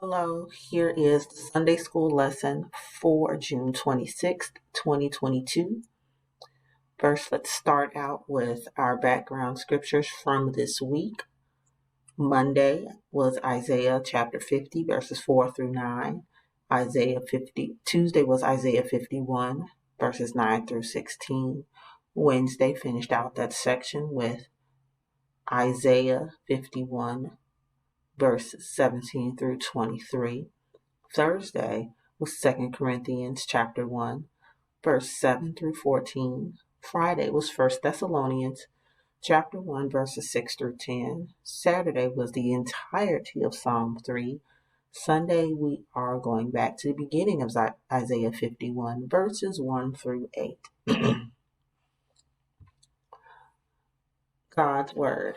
Hello, here is the Sunday School lesson for June 26th, 2022. First, let's start out with our background scriptures from this week. Monday was Isaiah chapter 50, verses 4 through 9. Tuesday was Isaiah 51, verses 9 through 16. Wednesday finished out that section with Isaiah 51, verses 17 through 23. Thursday was 2 Corinthians chapter 1, verse 7 through 14. Friday was 1 Thessalonians chapter 1, verses 6 through 10. Saturday was the entirety of Psalm 3. Sunday, we are going back to the beginning of Isaiah 51, verses 1 through 8. God's Word.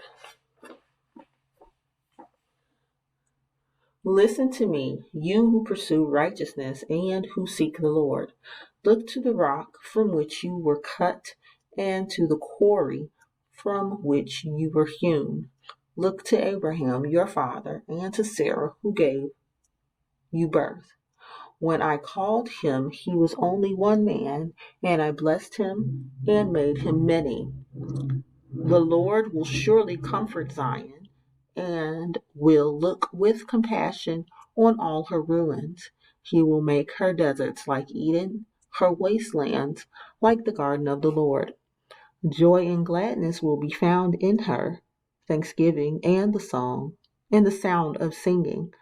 Listen to me, you who pursue righteousness and who seek the Lord. Look to the rock from which you were cut and to the quarry from which you were hewn. Look to Abraham, your father, and to Sarah, who gave you birth. When I called him, he was only one man, and I blessed him and made him many. The Lord will surely comfort Zion and will look with compassion on all her ruins. He will make her deserts like Eden, her wastelands like the garden of the Lord. Joy and gladness will be found in her, thanksgiving and the sound of singing.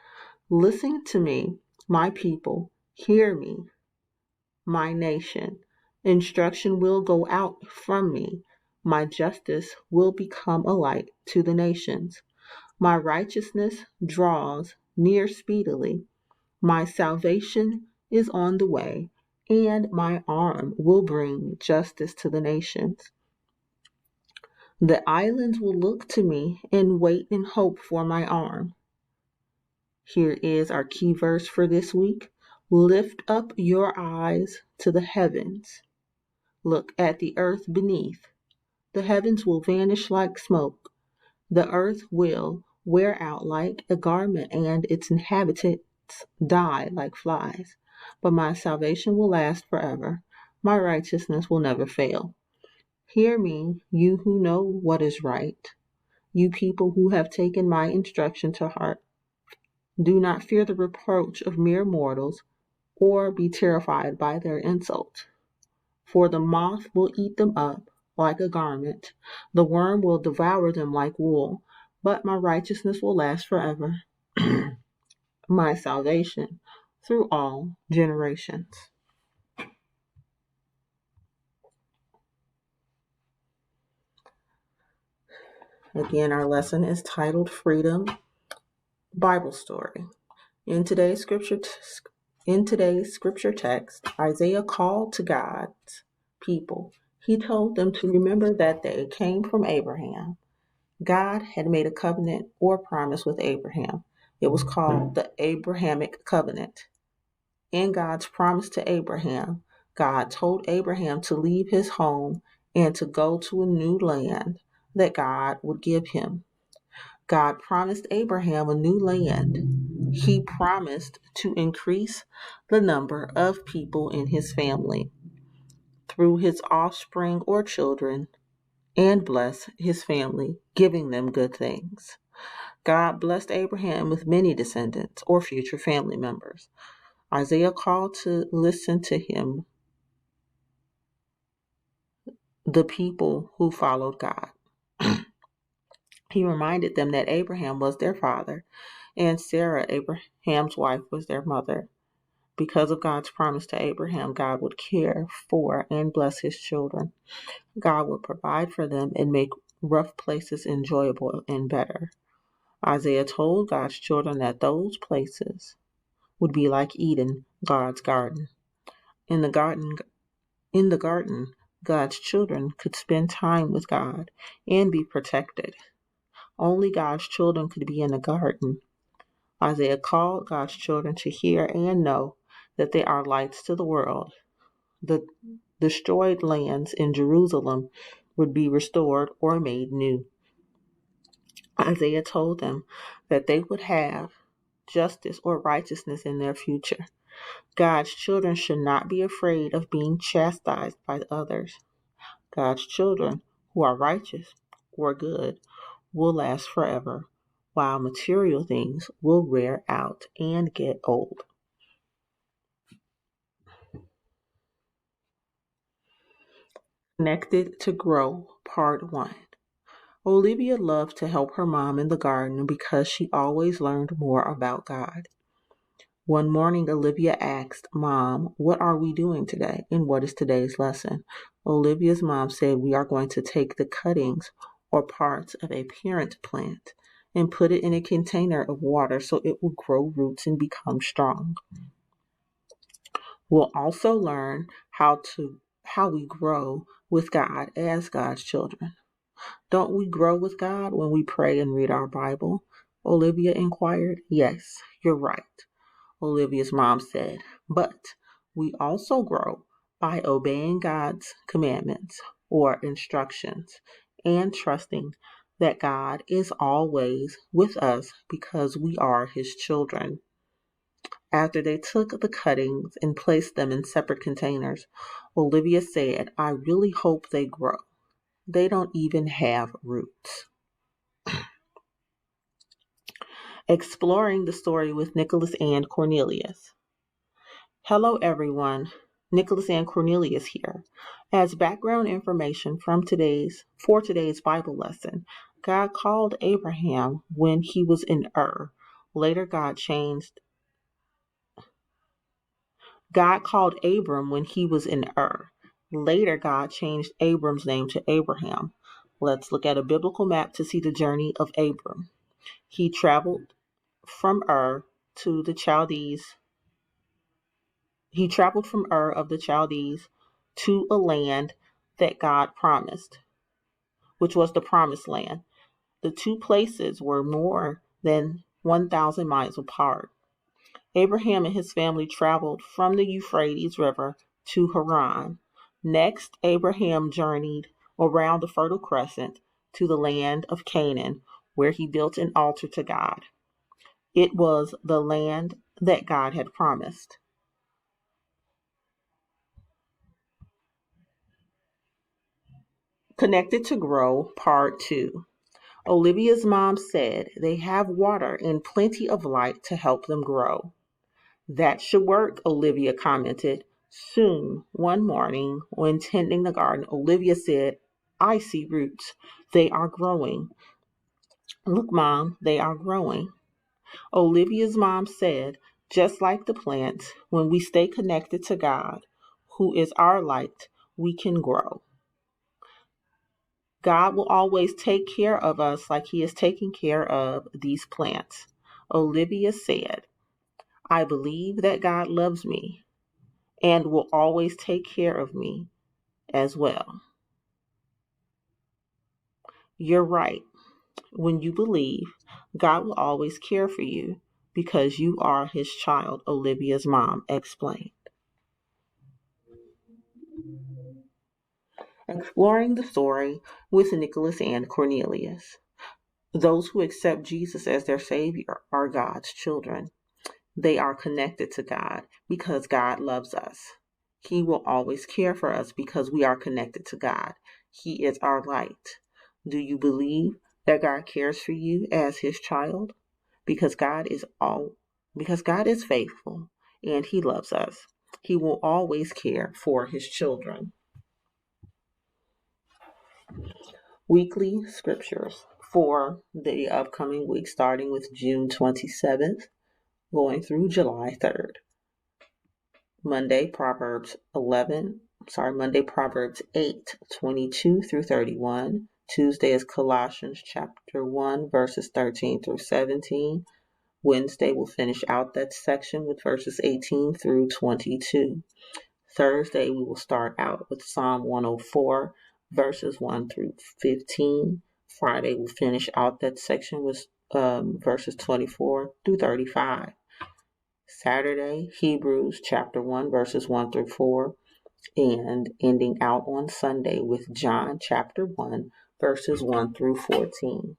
Listen to me, my people, hear me, my nation. Instruction will go out from me. My justice will become a light to the nations. My righteousness draws near speedily. My salvation is on the way, and my arm will bring justice to the nations. The islands will look to me and wait in hope for my arm. Here is our key verse for this week. Lift up your eyes to the heavens. Look at the earth beneath. The heavens will vanish like smoke. The earth will wear out like a garment, and its inhabitants die like flies. But my salvation will last forever. My righteousness will never fail. Hear me, you who know what is right, you people who have taken my instruction to heart. Do not fear the reproach of mere mortals, or be terrified by their insult. For the moth will eat them up like a garment, the worm will devour them like wool, but my righteousness will last forever, my salvation through all generations. Again, our lesson is titled Freedom Bible Story. In today's scripture text, Isaiah called to God's people. He told them to remember that they came from Abraham. God had made a covenant or promise with Abraham. It was called the Abrahamic covenant. In God's promise to Abraham, God told Abraham to leave his home and to go to a new land that God would give him. God promised Abraham a new land. He promised to increase the number of people in his family through his offspring or children and bless his family, giving them good things. God blessed Abraham with many descendants or future family members. Isaiah called to listen to him, the people who followed God. He reminded them that Abraham was their father and Sarah, Abraham's wife, was their mother. Because of God's promise to Abraham, God would care for and bless his children. God would provide for them and make rough places enjoyable and better. Isaiah told God's children that those places would be like Eden, God's garden. In the garden, God's children could spend time with God and be protected. Only God's children could be in the garden. Isaiah called God's children to hear and know that they are lights to the world. The destroyed lands in Jerusalem would be restored or made new. Isaiah told them that they would have justice, or righteousness in their future. God's children should not be afraid of being chastised by others. God's children who are righteous or good will last forever, while material things will wear out and get old. Connected to Grow, Part 1. Olivia loved to help her mom in the garden because she always learned more about God. One morning, Olivia asked, "Mom, what are we doing today? And what is today's lesson?" Olivia's mom said, "We are going to take the cuttings or parts of a parent plant and put it in a container of water so it will grow roots and become strong. We'll also learn how we grow with God as God's children." "Don't we grow with God when we pray and read our Bible?" Olivia inquired. "Yes, you're right," Olivia's mom said, "but we also grow by obeying God's commandments or instructions and trusting that God is always with us because we are His children." After they took the cuttings and placed them in separate containers, Olivia said, "I really hope they grow. They don't even have roots." Exploring the story with Nicholas and Cornelius. Hello everyone, Nicholas and Cornelius here. As background information for today's Bible lesson, God called Abraham when he was in Ur. Later God called Abram when he was in Ur. Later God changed Abram's name to Abraham. Let's look at a biblical map to see the journey of Abram. He traveled from Ur to the Chaldees. He traveled from Ur of the Chaldees to a land that God promised, which was the promised land. The two places were more than 1,000 miles apart. Abraham and his family traveled from the Euphrates River to Haran. Next, Abraham journeyed around the Fertile Crescent to the land of Canaan, where he built an altar to God. It was the land that God had promised. Connected to Grow, Part 2. Olivia's mom said they have water and plenty of light to help them grow. "That should work," Olivia commented. Soon, one morning, when tending the garden, Olivia said, "I see roots. They are growing." "Look, Mom, they are growing." Olivia's mom said, "Just like the plants, when we stay connected to God, who is our light, we can grow. God will always take care of us like He is taking care of these plants." Olivia said, "I believe that God loves me and will always take care of me as well." You're right. When you believe, God will always care for you because you are His child, Olivia's mom explained. Exploring the story with Nicholas and Cornelius. Those who accept Jesus as their Savior are God's children. They are connected to God because God loves us. He will always care for us because we are connected to God. He is our light. Do you believe that God cares for you as His child? Because because God is faithful and He loves us. He will always care for His children. Weekly scriptures for the upcoming week, starting with June 27th, going through July 3rd. Monday, Proverbs 8:22 through 31. Tuesday is Colossians chapter 1, verses 13 through 17. Wednesday, we'll finish out that section with verses 18 through 22. Thursday, we will start out with Psalm 104, verses 1 through 15. Friday, we'll finish out that section with verses 24 through 35. Saturday, Hebrews chapter 1, verses 1 through 4, and ending out on Sunday with John chapter 1, verses 1 through 14.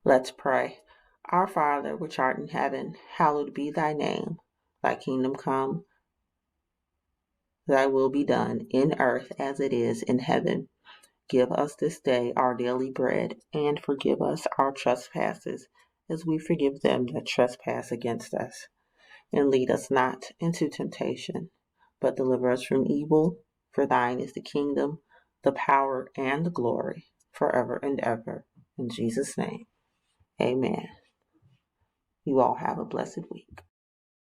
Let's pray. Our Father, which art in heaven, hallowed be thy name. Thy kingdom come, thy will be done, in earth as it is in heaven. Give us this day our daily bread, and forgive us our trespasses, as we forgive them that trespass against us. And lead us not into temptation, but deliver us from evil. For thine is the kingdom, the power, and the glory, forever and ever. In Jesus' name, amen. You all have a blessed week.